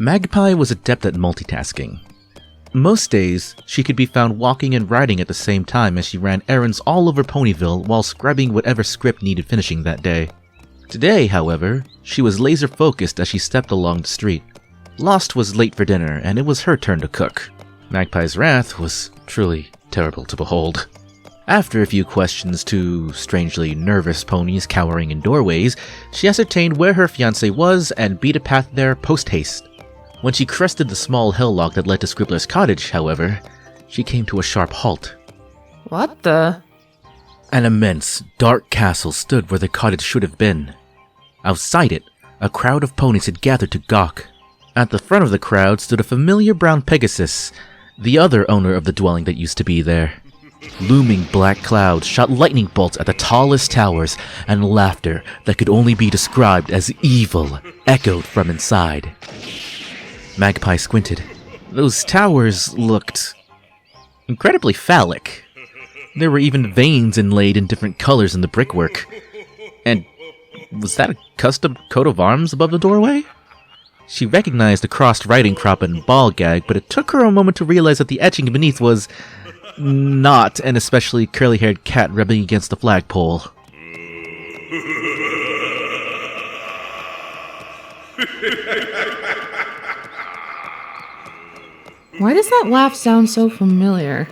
Magpie was adept at multitasking. Most days, she could be found walking and writing at the same time as she ran errands all over Ponyville while scribing whatever script needed finishing that day. Today, however, she was laser-focused as she stepped along the street. Lost was late for dinner, and it was her turn to cook. Magpie's wrath was truly terrible to behold. After a few questions to strangely nervous ponies cowering in doorways, she ascertained where her fiancé was and beat a path there post-haste. When she crested the small hillock that led to Scribbler's cottage, however, she came to a sharp halt. What the? An immense, dark castle stood where the cottage should have been. Outside it, a crowd of ponies had gathered to gawk. At the front of the crowd stood a familiar brown Pegasus, the other owner of the dwelling that used to be there. Looming black clouds shot lightning bolts at the tallest towers, and laughter that could only be described as evil echoed from inside. Magpie squinted. Those towers looked incredibly phallic. There were even veins inlaid in different colors in the brickwork. And was that a custom coat of arms above the doorway? She recognized the crossed riding crop and ball gag, but it took her a moment to realize that the etching beneath was not an especially curly-haired cat rubbing against the flagpole. Why does that laugh sound so familiar?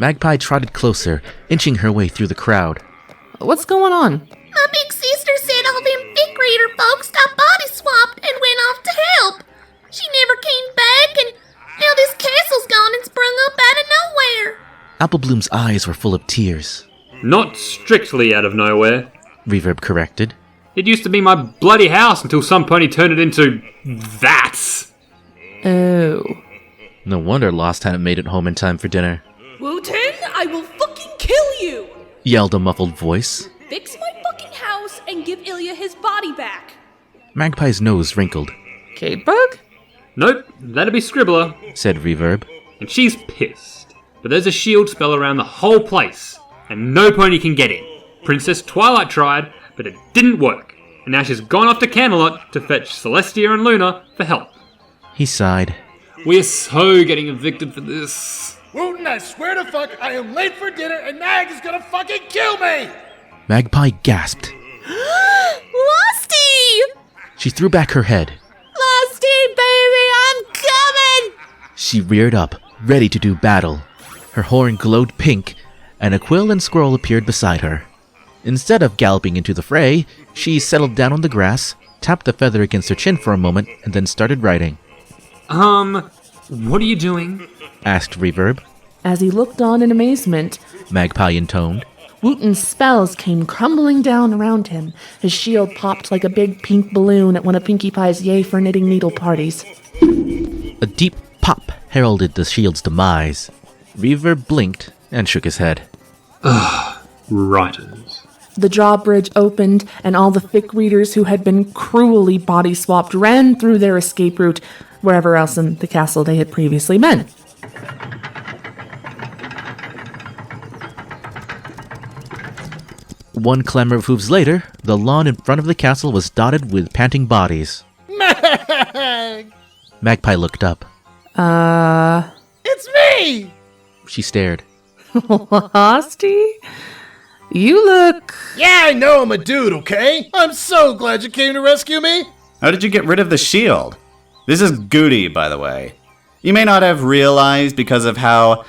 Magpie trotted closer, inching her way through the crowd. What's going on? My big sister said all them big reader folks got body swapped and went off to help. She never came back, and now this castle's gone and sprung up out of nowhere. Applebloom's eyes were full of tears. Not strictly out of nowhere, Reverb corrected. It used to be my bloody house until some pony turned it into that. Oh. No wonder Lost hadn't made it home in time for dinner. Wuten, I will fucking kill you! Yelled a muffled voice. Fix my fucking house and give Illya his body back. Magpie's nose wrinkled. Caitbug? Nope, that'd be Scribbler, Said Reverb. and she's pissed. But there's a shield spell around the whole place, and no pony can get in. Princess Twilight tried, but it didn't work, and now she's gone off to Camelot to fetch Celestia and Luna for help. He sighed. We're so getting evicted for this. Wooten, I swear to fuck, I am late for dinner and Mag is gonna fucking kill me! Magpie gasped. Losty! She threw back her head. Losty, baby, I'm coming! She reared up, ready to do battle. Her horn glowed pink, and a Quill and Squirrel appeared beside her. Instead of galloping into the fray, she settled down on the grass, tapped the feather against her chin for a moment, and then started writing. What are you doing? Asked Reverb. As he looked on in amazement, Magpie intoned. Wuten's spells came crumbling down around him. His shield popped like a big pink balloon at one of Pinkie Pie's Yay for Knitting Needle parties. A deep pop heralded the shield's demise. Reverb blinked and shook his head. Writers. The drawbridge opened, and all the thick readers who had been cruelly body-swapped ran through their escape route, wherever else in the castle they had previously been. One clamor of hooves later, the lawn in front of the castle was dotted with panting bodies. Mag! Magpie looked up. It's me! She stared. Losty? You look... Yeah, I know I'm a dude, okay? I'm so glad you came to rescue me! How did you get rid of the shield? This is Goody, by the way. You may not have realized because of how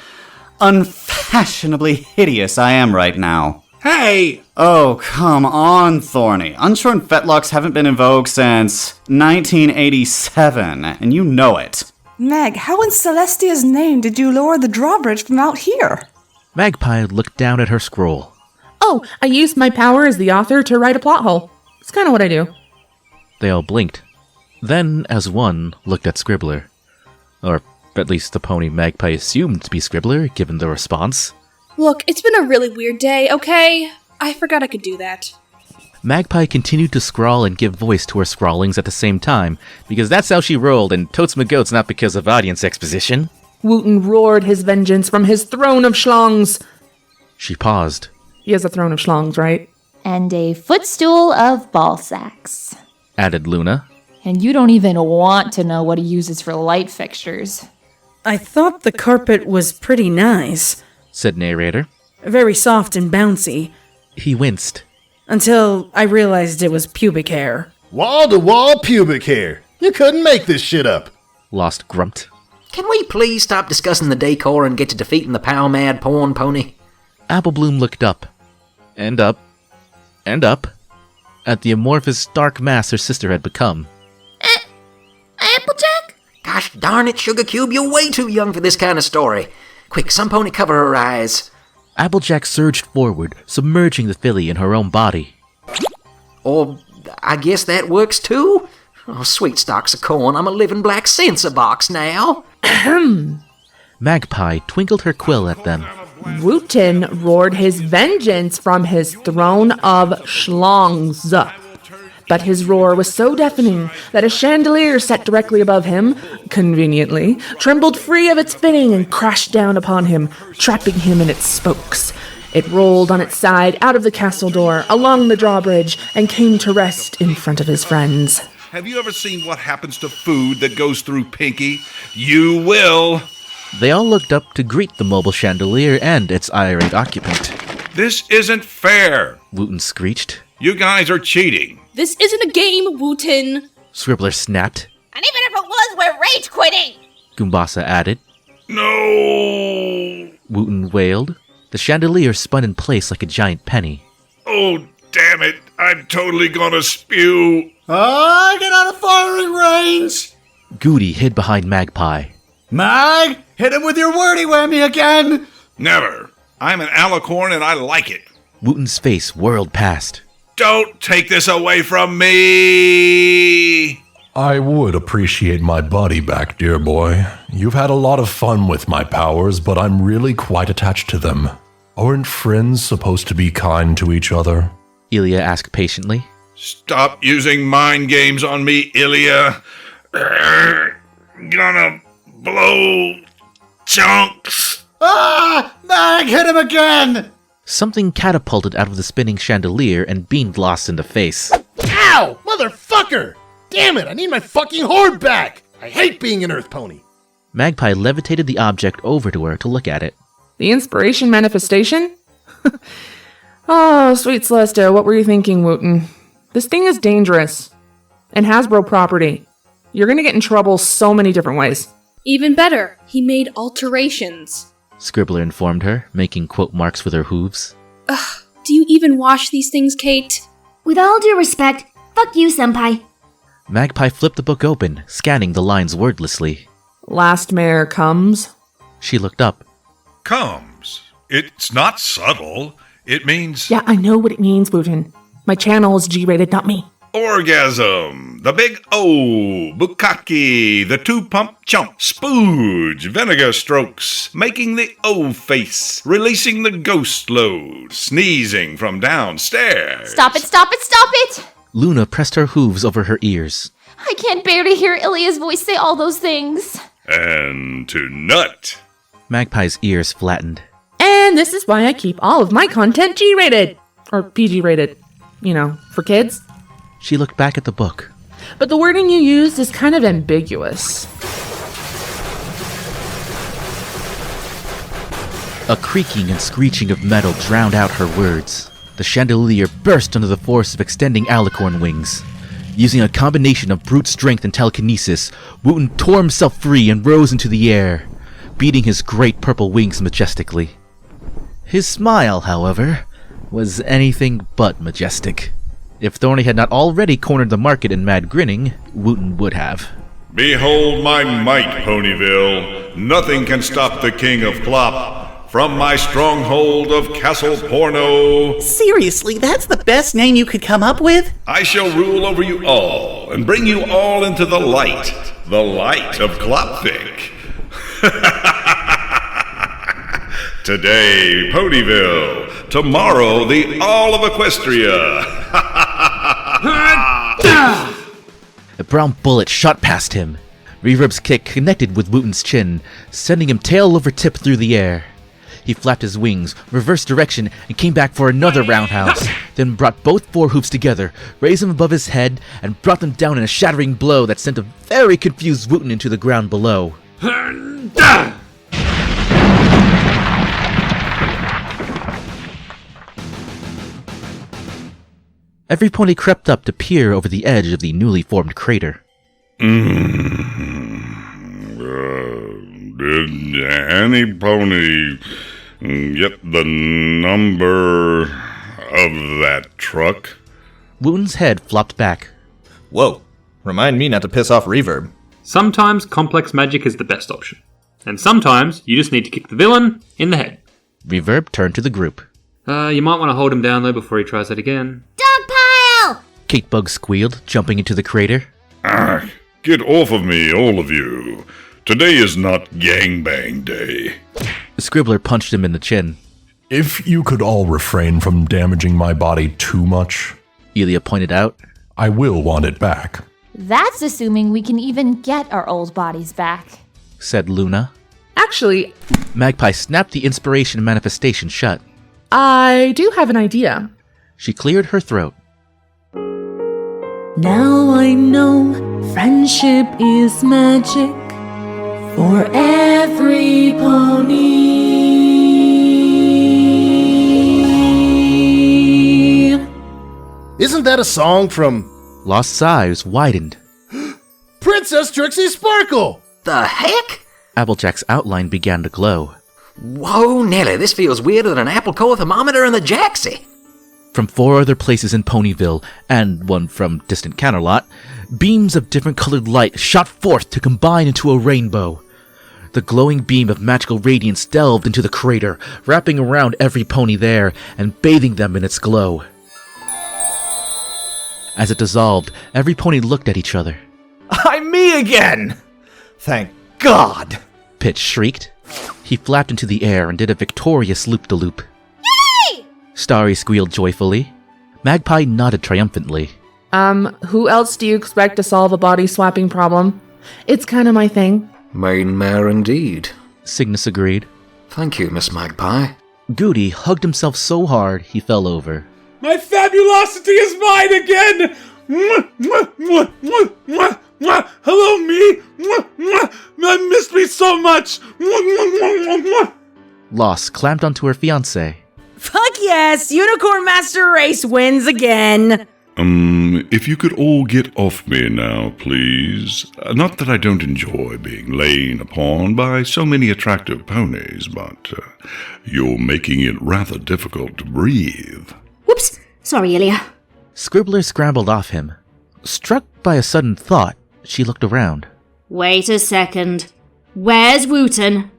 unfashionably hideous I am right now. Hey! Oh, come on, Thorny. Unshorn fetlocks haven't been invoked since 1987, and you know it. Meg, how in Celestia's name did you lower the drawbridge from out here? Magpie looked down at her scroll. Oh, I used my power as the author to write a plot hole. It's kind of what I do. They all blinked. Then, as one, looked at Scribbler. Or at least the pony Magpie assumed to be Scribbler, given the response. Look, it's been a really weird day, okay? I forgot I could do that. Magpie continued to scrawl and give voice to her scrawlings at the same time, because that's how she rolled, and totes my goats not because of audience exposition. Wooten roared his vengeance from his throne of schlongs. She paused. He has a throne of schlongs, right? And a footstool of ball sacks. Added Luna. And you don't even want to know what he uses for light fixtures. I thought the carpet was pretty nice. Said Narrator. Very soft and bouncy. He winced. Until I realized it was pubic hair. Wall-to-wall pubic hair. You couldn't make this shit up. Lost grumped. Can we please stop discussing the decor and get to defeating the pow-mad porn pony? Applebloom looked up. And up. And up. At the amorphous dark mass her sister had become. Applejack? Gosh darn it, Sugar Cube, you're way too young for this kind of story. Quick, some pony cover her eyes. Applejack surged forward, submerging the filly in her own body. Or, I guess that works too? Oh, sweet stalks of corn, I'm a living black censor box now. Magpie twinkled her quill at them. Wuten roared his vengeance from his throne of schlongs. But his roar was so deafening that a chandelier set directly above him, conveniently, trembled free of its fitting and crashed down upon him, trapping him in its spokes. It rolled on its side out of the castle door, along the drawbridge, and came to rest in front of his friends. Have you ever seen what happens to food that goes through Pinky? You will! They all looked up to greet the mobile chandelier and its irate occupant. This isn't fair! Wuten screeched. You guys are cheating. This isn't a game, Wuten. Scribbler snapped. And even if it was, we're rage quitting! Goombasa added. No! Wuten wailed. The chandelier spun in place like a giant penny. Oh, damn it. I'm totally gonna spew. Get out of firing range! Goody hid behind Magpie. Mag, hit him with your wordy whammy again! Never. I'm an alicorn and I like it. Wuten's face whirled past. Don't take this away from me! I would appreciate my buddy back, dear boy. You've had a lot of fun with my powers, but I'm really quite attached to them. Aren't friends supposed to be kind to each other? Illya asked patiently. Stop using mind games on me, Illya. Gonna blow chunks. Mag, hit him again! Something catapulted out of the spinning chandelier and beamed Lost in the face. Ow! Motherfucker! Damn it, I need my fucking horde back! I hate being an Earth Pony. Magpie levitated the object over to her to look at it. The inspiration manifestation? Oh, sweet Celestia, what were you thinking, Wuten? This thing is dangerous. And Hasbro property. You're gonna get in trouble so many different ways. Even better, he made alterations. Scribbler informed her, making quote marks with her hooves. Ugh, do you even wash these things, Kate? With all due respect, fuck you, Senpai. Magpie flipped the book open, scanning the lines wordlessly. Last mare comes. She looked up. Comes. It's not subtle. It means... Yeah, I know what it means, Wuten. My channel is G-rated, not me. Orgasm, the big O, bukkake, the two-pump chump, spooge, vinegar strokes, making the O face, releasing the ghost load, sneezing from downstairs. Stop it, stop it, stop it! Luna pressed her hooves over her ears. I can't bear to hear Illya's voice say all those things. And to nut. Magpie's ears flattened. And this is why I keep all of my content G-rated. Or PG-rated. You know, for kids. She looked back at the book. But the wording you used is kind of ambiguous. A creaking and screeching of metal drowned out her words. The chandelier burst under the force of extending alicorn wings. Using a combination of brute strength and telekinesis, Wuten tore himself free and rose into the air, beating his great purple wings majestically. His smile, however, was anything but majestic. If Thorny had not already cornered the market in mad grinning, Wuten would have. Behold my might, Ponyville. Nothing can stop the king of Plop. From my stronghold of Castle Porno. Seriously, that's the best name you could come up with? I shall rule over you all, and bring you all into the light of Klopvik. Today, Ponyville. Tomorrow, the all of Equestria. A brown bullet shot past him. Reverb's kick connected with Wuten's chin, sending him tail over tip through the air. He flapped his wings, reversed direction, and came back for another roundhouse, then brought both forehoofs together, raised them above his head, and brought them down in a shattering blow that sent a very confused Wuten into the ground below. Every pony crept up to peer over the edge of the newly formed crater. Did any pony get the number of that truck? Wuten's head flopped back. Whoa. Remind me not to piss off Reverb. Sometimes complex magic is the best option. And sometimes you just need to kick the villain in the head. Reverb turned to the group. You might want to hold him down though before he tries that again. Dogpile! Caitbug squealed, jumping into the crater. Get off of me, all of you. Today is not gangbang day. Scribbler punched him in the chin. If you could all refrain from damaging my body too much, Illya pointed out, I will want it back. That's assuming we can even get our old bodies back, said Luna. Actually, Magpie snapped the inspiration manifestation shut. I do have an idea. She cleared her throat. Now I know friendship is magic for every pony. Isn't that a song from... Lost's eyes widened. Princess Trixie Sparkle! The heck? Applejack's outline began to glow. Whoa, Nelly, this feels weirder than an apple core thermometer in the Jaxie. From 4 other places in Ponyville, and one from distant Counterlot, beams of different colored light shot forth to combine into a rainbow. The glowing beam of magical radiance delved into the crater, wrapping around every pony there and bathing them in its glow. As it dissolved, every pony looked at each other. I'm me again! Thank God! Pitch shrieked. He flapped into the air and did a victorious loop-de-loop. Yay! Starry squealed joyfully. Magpie nodded triumphantly. Who else do you expect to solve a body-swapping problem? It's kinda my thing. Main mare indeed. Cygnus agreed. Thank you, Miss Magpie. Goody hugged himself so hard he fell over. My fabulosity is mine again! Hello, me! I missed me so much! Lost clamped onto her fiancé. Fuck yes! Unicorn Master Race wins again! If you could all get off me now, please. Not that I don't enjoy being lain upon by so many attractive ponies, but you're making it rather difficult to breathe. Whoops! Sorry, Illya. Scribbler scrambled off him. Struck by a sudden thought, she looked around. Wait a second. Where's Wuten?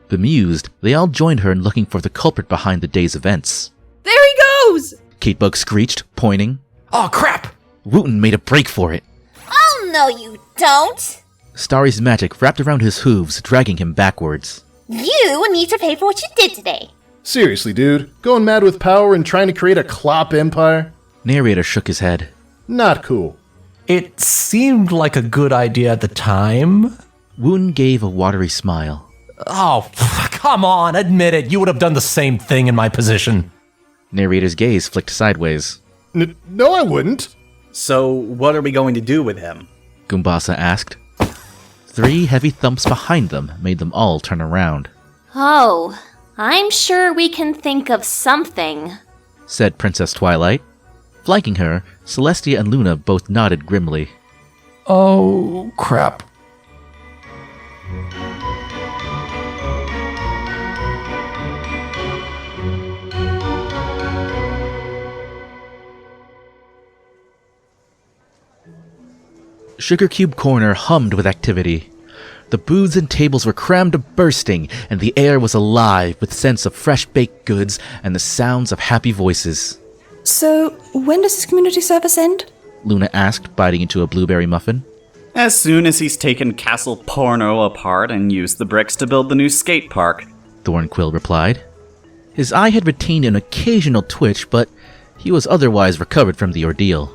Bemused, they all joined her in looking for the culprit behind the day's events. There he goes! Caitbug screeched, pointing. Oh, crap! Wuten made a break for it. Oh, no, you don't. Starry's magic wrapped around his hooves, dragging him backwards. You need to pay for what you did today. Seriously, dude? Going mad with power and trying to create a clop empire? Narrator shook his head. Not cool. It seemed like a good idea at the time. Wuten gave a watery smile. Oh, come on, admit it. You would have done the same thing in my position. Narrator's gaze flicked sideways. No, I wouldn't. So, what are we going to do with him? Goombasa asked. 3 heavy thumps behind them made them all turn around. Oh, I'm sure we can think of something, said Princess Twilight. Flanking her, Celestia and Luna both nodded grimly. Oh, crap. Sugar Cube Corner hummed with activity. The booths and tables were crammed to bursting, and the air was alive with scents of fresh baked goods and the sounds of happy voices. So, when does this community service end? Luna asked, biting into a blueberry muffin. As soon as he's taken Castle Porno apart and used the bricks to build the new skate park, Thornquill replied. His eye had retained an occasional twitch, but he was otherwise recovered from the ordeal.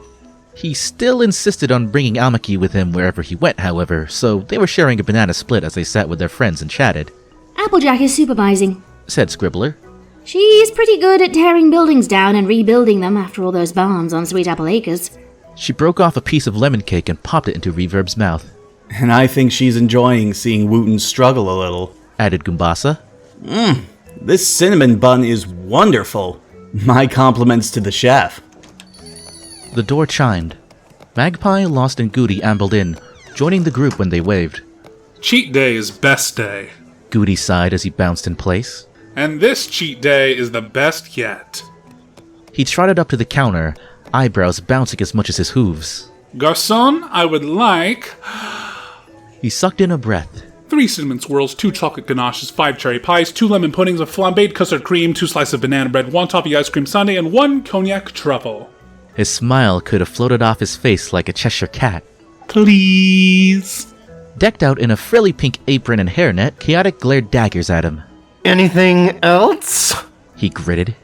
He still insisted on bringing Almaki with him wherever he went, however, so they were sharing a banana split as they sat with their friends and chatted. Applejack is supervising, said Scribbler. She's pretty good at tearing buildings down and rebuilding them after all those bombs on Sweet Apple Acres. She broke off a piece of lemon cake and popped it into Reverb's mouth. And I think she's enjoying seeing Wuten struggle a little, added Goombasa. This cinnamon bun is wonderful. My compliments to the chef. The door chimed. Magpie, Lost, and Goody ambled in, joining the group when they waved. Cheat day is best day. Goody sighed as he bounced in place. And this cheat day is the best yet. He trotted up to the counter, eyebrows bouncing as much as his hooves. Garçon, I would like... He sucked in a breath. 3 cinnamon swirls, 2 chocolate ganaches, 5 cherry pies, 2 lemon puddings, a flambéed custard cream, 2 slices of banana bread, 1 toffee ice cream sundae, and 1 cognac truffle. His smile could have floated off his face like a Cheshire cat. Please. Decked out in a frilly pink apron and hairnet, Chaotic glared daggers at him. Anything else? He gritted.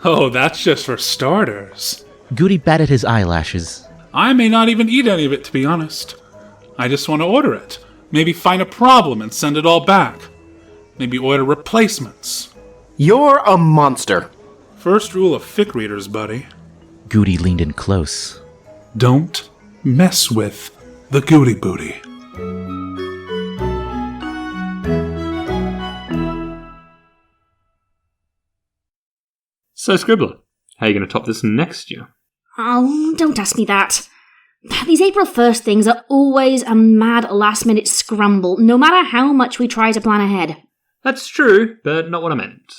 Oh, that's just for starters. Goody batted his eyelashes. I may not even eat any of it, to be honest. I just want to order it. Maybe find a problem and send it all back. Maybe order replacements. You're a monster. First rule of fic readers, buddy. Goody leaned in close. Don't mess with the Goody Booty. So, Scribbler, how are you going to top this next year? Oh, don't ask me that. These April 1st things are always a mad last-minute scramble, no matter how much we try to plan ahead. That's true, but not what I meant.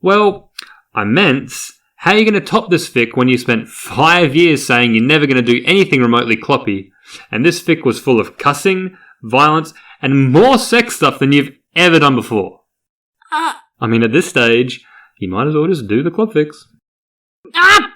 Well, I meant, how are you going to top this fic when you spent 5 years saying you're never going to do anything remotely cloppy, and this fic was full of cussing, violence, and more sex stuff than you've ever done before? I mean, at this stage, you might as well just do the club fics. Ah!